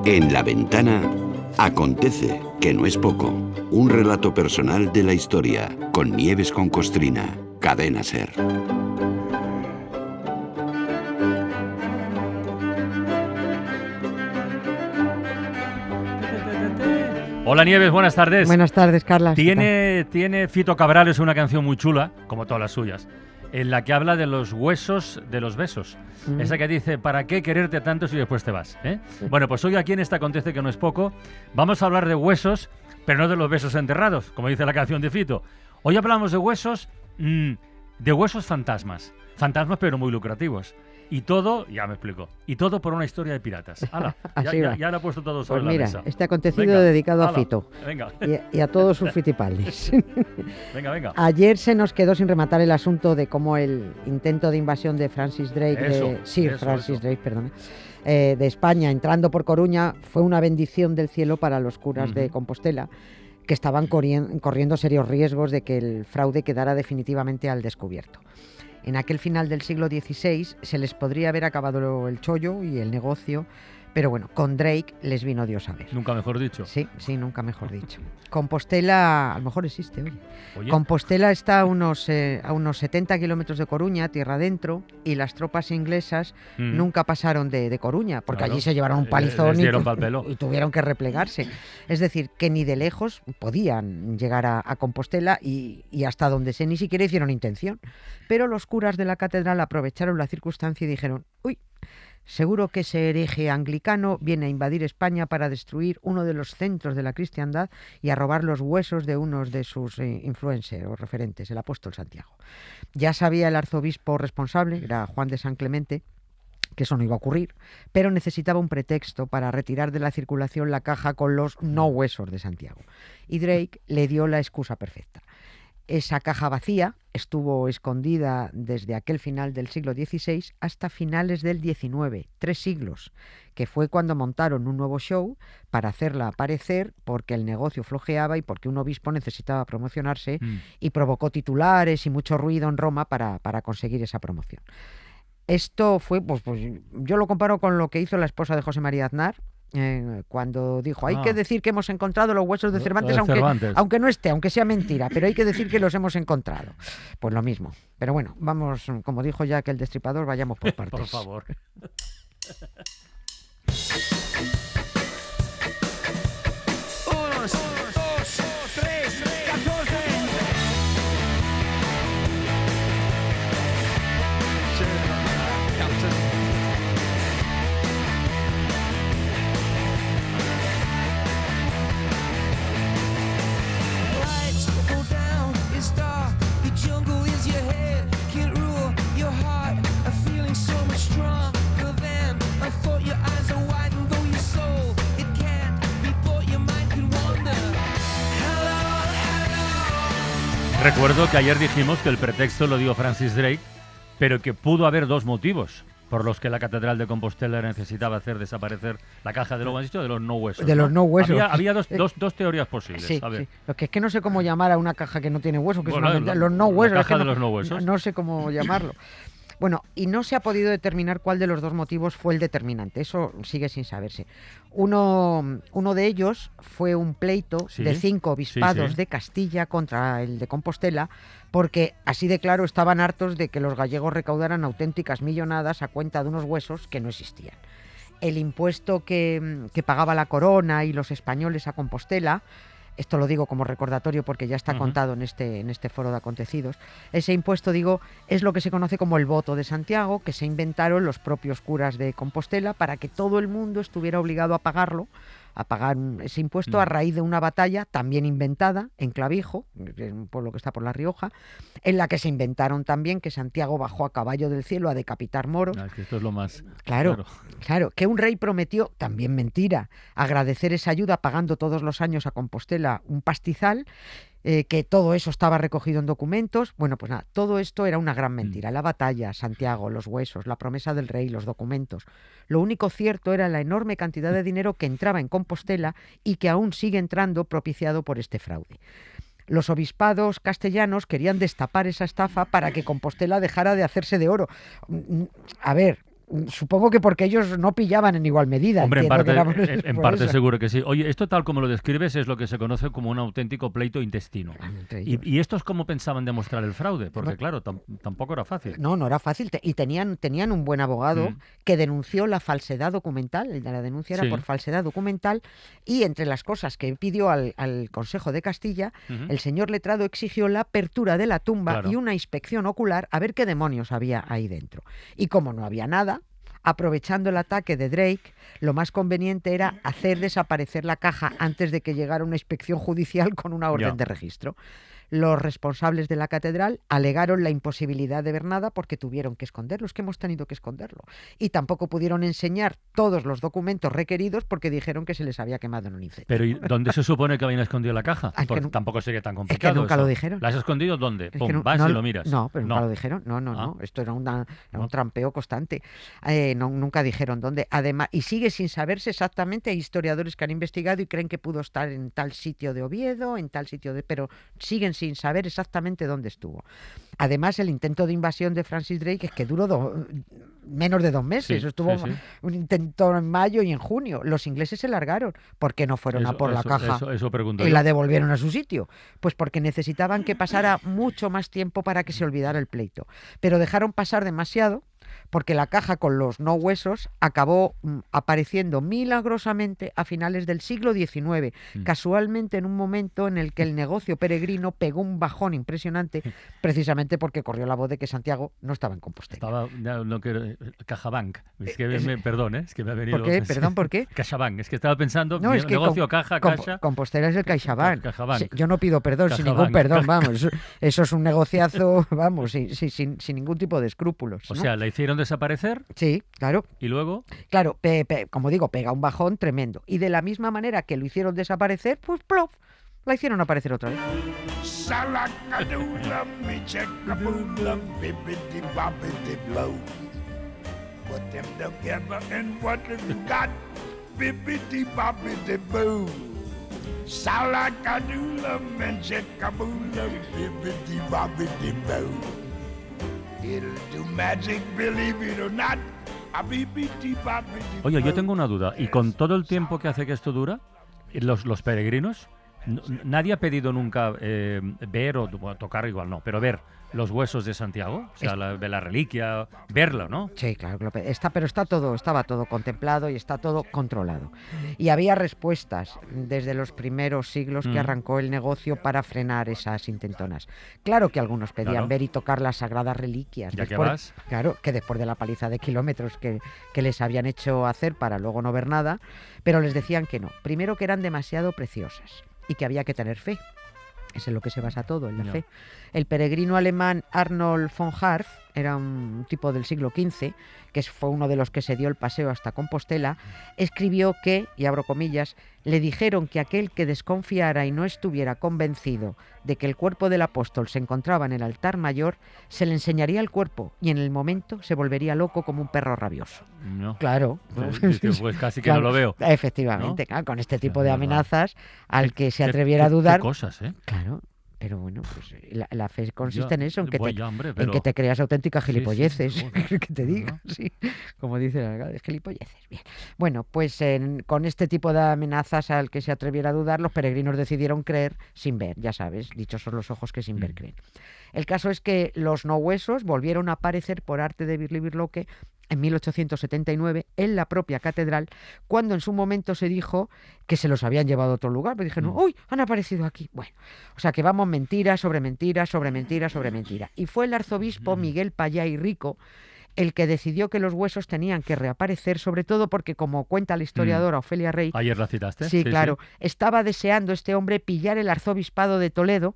En La Ventana acontece, que no es poco, un relato personal de la historia, con Nieves con Costrina, Cadena SER. Hola Nieves, buenas tardes. Buenas tardes, Carla. Tiene Fito Cabrales una canción muy chula, como todas las suyas, en la que habla de los huesos de los besos. Esa que dice, ¿para qué quererte tanto si después te vas? Bueno, pues hoy aquí en esta Acontece que no es poco, vamos a hablar de huesos, pero no de los besos enterrados, como dice la canción de Fito. Hoy hablamos de huesos fantasmas. Fantasmas pero muy lucrativos. Y todo, ya me explico, y todo por una historia de piratas. ¡Hala! Ya lo he puesto todo sobre pues mira, la mesa. Este acontecido dedicado a hala, Fito venga. y a todos sus fitipaldis. Venga. Ayer se nos quedó sin rematar el asunto de cómo el intento de invasión de Francis Drake, de España, entrando por Coruña, fue una bendición del cielo para los curas de Compostela, que estaban corriendo serios riesgos de que el fraude quedara definitivamente al descubierto. En aquel final del siglo XVI se les podría haber acabado el chollo y el negocio, pero bueno, con Drake les vino Dios a ver. Nunca mejor dicho. Sí, nunca mejor dicho. Compostela, a lo mejor existe, oye. Compostela está a unos 70 kilómetros de Coruña, tierra adentro, y las tropas inglesas nunca pasaron de Coruña, porque allí se llevaron un palizón y tuvieron que replegarse. Es decir, que ni de lejos podían llegar a Compostela y hasta donde sé ni siquiera hicieron intención. Pero los curas de la catedral aprovecharon la circunstancia y dijeron, uy, seguro que ese hereje anglicano viene a invadir España para destruir uno de los centros de la cristiandad y a robar los huesos de uno de sus influencers o referentes, el apóstol Santiago. Ya sabía el arzobispo responsable, era Juan de San Clemente, que eso no iba a ocurrir, pero necesitaba un pretexto para retirar de la circulación la caja con los no huesos de Santiago. Y Drake le dio la excusa perfecta. Esa caja vacía estuvo escondida desde aquel final del siglo XVI hasta finales del XIX, 3 siglos, que fue cuando montaron un nuevo show para hacerla aparecer porque el negocio flojeaba y porque un obispo necesitaba promocionarse y provocó titulares y mucho ruido en Roma para conseguir esa promoción. Esto fue, pues yo lo comparo con lo que hizo la esposa de José María Aznar, cuando dijo, hay que decir que hemos encontrado los huesos de Cervantes, aunque no esté, aunque sea mentira, pero hay que decir que los hemos encontrado. Pues lo mismo. Pero bueno, vamos, como dijo Jack el Destripador, vayamos por partes. Por favor. Recuerdo que ayer dijimos que el pretexto lo dio Francis Drake, pero que pudo haber 2 motivos por los que la Catedral de Compostela necesitaba hacer desaparecer la caja de los no huesos. De los no huesos. Había dos teorías posibles. Sí, a ver. Sí. Lo que es que no sé cómo llamar a una caja que no tiene hueso, que bueno, los no huesos. La caja de los no huesos. No sé cómo llamarlo. Bueno, y no se ha podido determinar cuál de los 2 motivos fue el determinante. Eso sigue sin saberse. Uno de ellos fue un pleito de 5 obispados de Castilla contra el de Compostela, porque así de claro estaban hartos de que los gallegos recaudaran auténticas millonadas a cuenta de unos huesos que no existían. El impuesto que pagaba la corona y los españoles a Compostela, esto lo digo como recordatorio porque ya está contado en este foro de acontecidos, ese impuesto, es lo que se conoce como el voto de Santiago, que se inventaron los propios curas de Compostela para que todo el mundo estuviera obligado a pagar ese impuesto a raíz de una batalla también inventada en Clavijo, un pueblo que está por La Rioja, en la que se inventaron también que Santiago bajó a caballo del cielo a decapitar moros. Que esto es lo más... Claro, que un rey prometió, también mentira, agradecer esa ayuda pagando todos los años a Compostela un pastizal, que todo eso estaba recogido en documentos. Bueno, pues nada, todo esto era una gran mentira. La batalla, Santiago, los huesos, la promesa del rey, los documentos. Lo único cierto era la enorme cantidad de dinero que entraba en Compostela y que aún sigue entrando propiciado por este fraude. Los obispados castellanos querían destapar esa estafa para que Compostela dejara de hacerse de oro. A ver, Supongo que porque ellos no pillaban en igual medida. Hombre, en parte eso. seguro que sí. Oye, esto tal como lo describes es lo que se conoce como un auténtico pleito intestino. ¿Y estos cómo pensaban demostrar el fraude? Porque claro, tampoco era fácil. No era fácil. Y tenían un buen abogado que denunció la falsedad documental. La denuncia era por falsedad documental. Y entre las cosas que pidió al Consejo de Castilla, el señor letrado exigió la apertura de la tumba y una inspección ocular a ver qué demonios había ahí dentro. Y como no había nada, aprovechando el ataque de Drake, lo más conveniente era hacer desaparecer la caja antes de que llegara una inspección judicial con una orden de registro. Los responsables de la catedral alegaron la imposibilidad de ver nada porque tuvieron que esconderlo, es que hemos tenido que esconderlo. Y tampoco pudieron enseñar todos los documentos requeridos porque dijeron que se les había quemado en un incendio. Pero ¿y dónde se supone que habían escondido la caja? Porque tampoco sería tan complicado. Es que nunca eso. lo dijeron. ¿La has escondido dónde? Vas y lo miras. No, pero nunca lo dijeron. No. Esto era un trampeo constante. Nunca dijeron dónde. Además, y sigue sin saberse exactamente. Hay historiadores que han investigado y creen que pudo estar en tal sitio de Oviedo, en tal sitio de... Pero siguen sin saber exactamente dónde estuvo. Además, el intento de invasión de Francis Drake es que duró menos de 2 meses. Estuvo un intento en mayo y en junio. Los ingleses se largaron. ¿Por qué no fueron a por la caja y la devolvieron a su sitio? Pues porque necesitaban que pasara mucho más tiempo para que se olvidara el pleito. Pero dejaron pasar demasiado porque la caja con los no huesos acabó apareciendo milagrosamente a finales del siglo XIX, casualmente en un momento en el que el negocio peregrino pegó un bajón impresionante, precisamente porque corrió la voz de que Santiago no estaba en Compostela. CaixaBank. Es que me ha venido... ¿Por qué? ¿Perdón, por qué? CaixaBank. Es que estaba pensando, es que negocio, caja... Compostela es el CaixaBank. CaixaBank. Yo no pido perdón, sin ningún perdón, vamos. Eso es un negociazo, vamos, sin ningún tipo de escrúpulos, ¿no? O sea, ¿la hicieron desaparecer? Sí, claro. ¿Y luego? Claro, como digo, pega un bajón tremendo. Y de la misma manera que lo hicieron desaparecer, pues plof, la hicieron aparecer otra vez. Oye, yo tengo una duda. ¿Y con todo el tiempo que hace que esto dura, los peregrinos, nadie ha pedido nunca ver o tocar, igual no, pero ver los huesos de Santiago? O sea, de la reliquia, verlo, ¿no? Sí, claro, pero estaba todo contemplado y está todo controlado. Y había respuestas desde los primeros siglos que arrancó el negocio para frenar esas intentonas. Claro que algunos pedían ver y tocar las sagradas reliquias. ¿Ya que vas? Claro, que después de la paliza de kilómetros que les habían hecho hacer para luego no ver nada, pero les decían que no. Primero, que eran demasiado preciosas y que había que tener fe. Es en lo que se basa todo, en la fe. El peregrino alemán Arnold von Harf era un tipo del siglo XV, que fue uno de los que se dio el paseo hasta Compostela, escribió que, y abro comillas, le dijeron que aquel que desconfiara y no estuviera convencido de que el cuerpo del apóstol se encontraba en el altar mayor, se le enseñaría el cuerpo y en el momento se volvería loco como un perro rabioso. No. Claro. Pues casi que no lo veo. Efectivamente, ¿no? Claro, con este tipo de amenazas, al que se atreviera a dudar... Qué cosas, ¿eh? Claro. Pero bueno, pues la fe consiste en eso, en que te creas auténticas gilipolleces, Sí. que te diga, sí. Como dice la alcalde, gilipolleces. Bien. Bueno, pues con este tipo de amenazas al que se atreviera a dudar, los peregrinos decidieron creer sin ver, ya sabes, dichos son los ojos que sin ver creen. El caso es que los no huesos volvieron a aparecer por arte de Birli Birloque en 1879 en la propia catedral, cuando en su momento se dijo que se los habían llevado a otro lugar, pero dijeron, ¡uy! Han aparecido aquí. Bueno, o sea que vamos mentira sobre mentira sobre mentira sobre mentira. Y fue el arzobispo Miguel Payá y Rico el que decidió que los huesos tenían que reaparecer, sobre todo porque, como cuenta la historiadora Ofelia Rey... Ayer la citaste. Sí, claro. Estaba deseando este hombre pillar el arzobispado de Toledo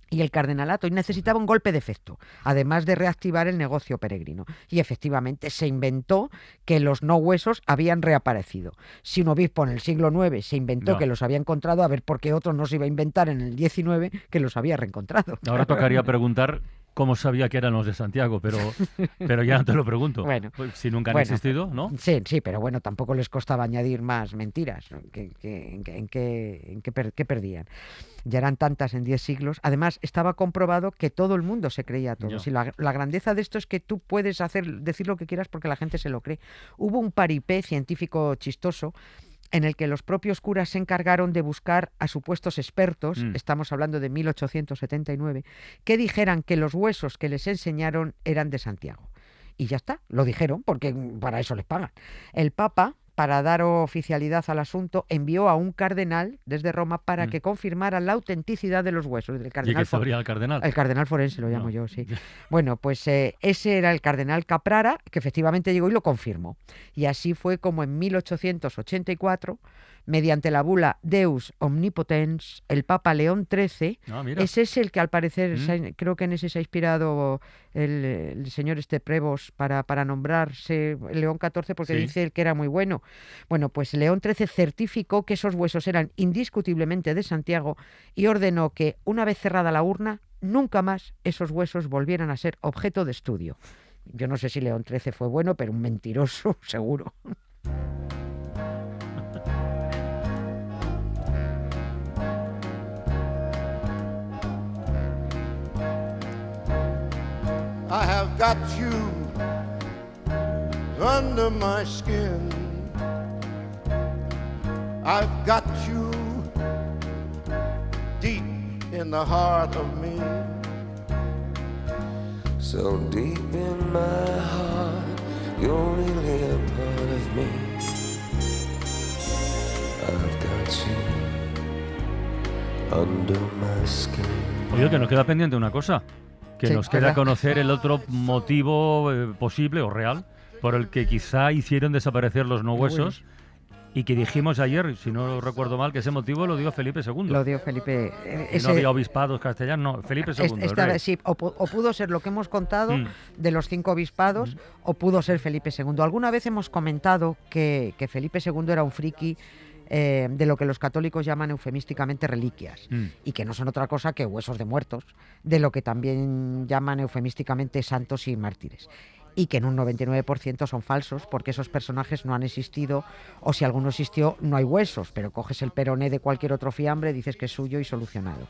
y el cardenalato, y necesitaba un golpe de efecto, además de reactivar el negocio peregrino. Y efectivamente se inventó que los no huesos habían reaparecido. Si un obispo en el siglo IX se inventó que los había encontrado, a ver por qué otro no se iba a inventar en el XIX que los había reencontrado. Ahora tocaría preguntar cómo sabía que eran los de Santiago, pero ya no te lo pregunto. Bueno, pues, si nunca han existido, ¿no? Sí, pero bueno, tampoco les costaba añadir más mentiras. ¿En qué perdían? Ya eran tantas en 10 siglos. Además, estaba comprobado que todo el mundo se creía todo. Y la grandeza de esto es que tú puedes decir lo que quieras porque la gente se lo cree. Hubo un paripé científico chistoso en el que los propios curas se encargaron de buscar a supuestos expertos, estamos hablando de 1879, que dijeran que los huesos que les enseñaron eran de Santiago. Y ya está, lo dijeron, porque para eso les pagan. El Papa, para dar oficialidad al asunto, envió a un cardenal desde Roma para que confirmara la autenticidad de los huesos. ¿Y qué sabría el cardenal? El cardenal forense lo llamo yo, sí. Bueno, pues ese era el cardenal Caprara, que efectivamente llegó y lo confirmó. Y así fue como en 1884, mediante la bula Deus Omnipotens, el Papa León XIII, ese es el que al parecer, creo que en ese se ha inspirado el señor Prevos para nombrarse León XIV, porque dice él que era muy bueno. Bueno, pues León XIII certificó que esos huesos eran indiscutiblemente de Santiago y ordenó que, una vez cerrada la urna, nunca más esos huesos volvieran a ser objeto de estudio. Yo no sé si León XIII fue bueno, pero un mentiroso seguro. I have got you under my skin. I've got you deep in the heart of me. So deep in my heart, you're really a part of me. I've got you under my skin. Oye, que nos queda pendiente una cosa. Que nos queda conocer el otro motivo posible o real por el que quizá hicieron desaparecer los no huesos y que dijimos ayer, si no recuerdo mal, que ese motivo lo dio Felipe II. Lo dio Felipe. No había obispados castellanos, no, Felipe II. Sí, o pudo ser lo que hemos contado de los 5 obispados o pudo ser Felipe II. Alguna vez hemos comentado que Felipe II era un friki de lo que los católicos llaman eufemísticamente reliquias y que no son otra cosa que huesos de muertos, de lo que también llaman eufemísticamente santos y mártires, y que en un 99% son falsos porque esos personajes no han existido, o si alguno existió no hay huesos, pero coges el peroné de cualquier otro fiambre, dices que es suyo y solucionado.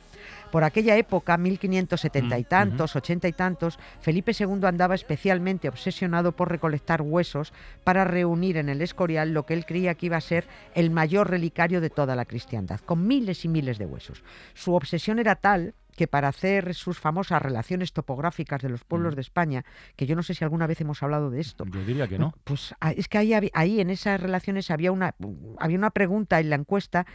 Por aquella época, 1570 y tantos, 80 y tantos, Felipe II andaba especialmente obsesionado por recolectar huesos para reunir en el Escorial lo que él creía que iba a ser el mayor relicario de toda la cristiandad, con miles y miles de huesos. Su obsesión era tal que para hacer sus famosas relaciones topográficas de los pueblos de España, que yo no sé si alguna vez hemos hablado de esto. Yo diría que no. Pues es que ahí en esas relaciones había una pregunta en la encuesta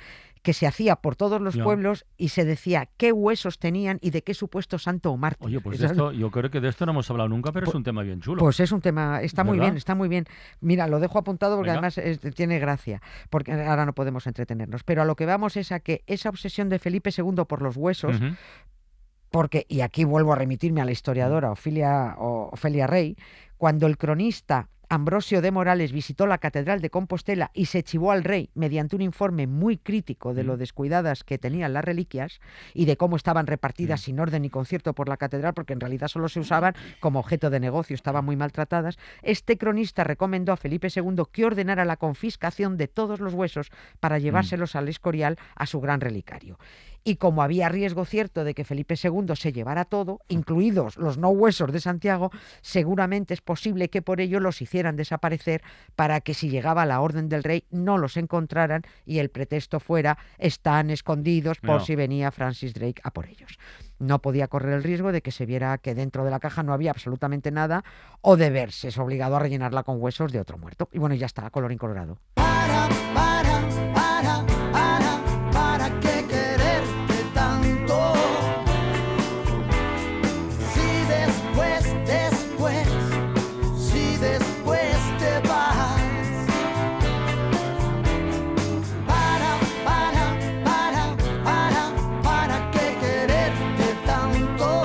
que se hacía por todos los pueblos y se decía qué huesos tenían y de qué supuesto santo o mártir. Oye, pues yo creo que de esto no hemos hablado nunca, pero es un tema bien chulo. Pues es un tema, está muy bien. Mira, lo dejo apuntado porque además tiene gracia, porque ahora no podemos entretenernos. Pero a lo que vamos es a que esa obsesión de Felipe II por los huesos, porque, y aquí vuelvo a remitirme a la historiadora Ofelia Rey, cuando el cronista Ambrosio de Morales visitó la Catedral de Compostela y se chivó al rey mediante un informe muy crítico de lo descuidadas que tenían las reliquias y de cómo estaban repartidas sin orden ni concierto por la catedral, porque en realidad solo se usaban como objeto de negocio, estaban muy maltratadas. Este cronista recomendó a Felipe II que ordenara la confiscación de todos los huesos para llevárselos al Escorial, a su gran relicario. Y como había riesgo cierto de que Felipe II se llevara todo, incluidos los no huesos de Santiago, seguramente es posible que por ello los hicieran desaparecer para que si llegaba la orden del rey no los encontraran y el pretexto fuera están escondidos por si venía Francis Drake a por ellos. No podía correr el riesgo de que se viera que dentro de la caja no había absolutamente nada o de verse obligado a rellenarla con huesos de otro muerto. Y bueno, ya está, colorín colorado. ¿Para qué quererte tanto? Si después te vas. ¿Para qué quererte tanto?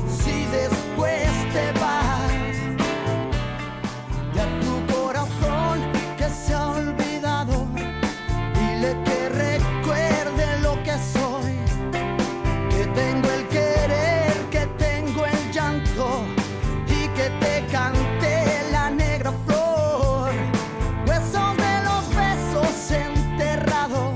Si después te vas.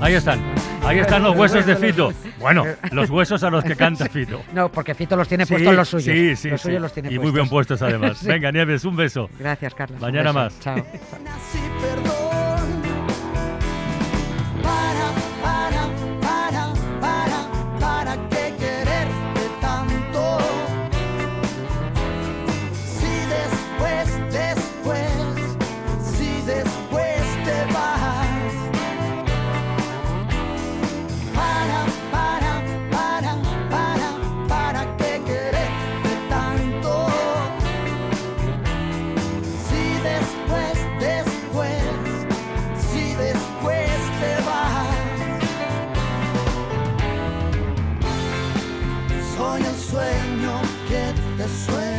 Ahí están los huesos de Fito. Bueno, los huesos a los que canta Fito. No, porque Fito los tiene puestos los suyos. Sí, los suyos los tiene y puestos. muy bien puestos además. Sí. Venga, Nieves, un beso. Gracias, Carlos. Mañana Un beso. más. Chao. Nací, perdón. ¿Para qué quererte tanto? Si después te vas. ¿Para qué quererte tanto? Si después te vas. Soy el sueño que te sueño.